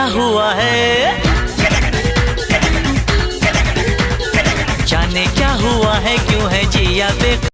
क्या हुआ है, जाने क्या हुआ है, क्यों है जिया बे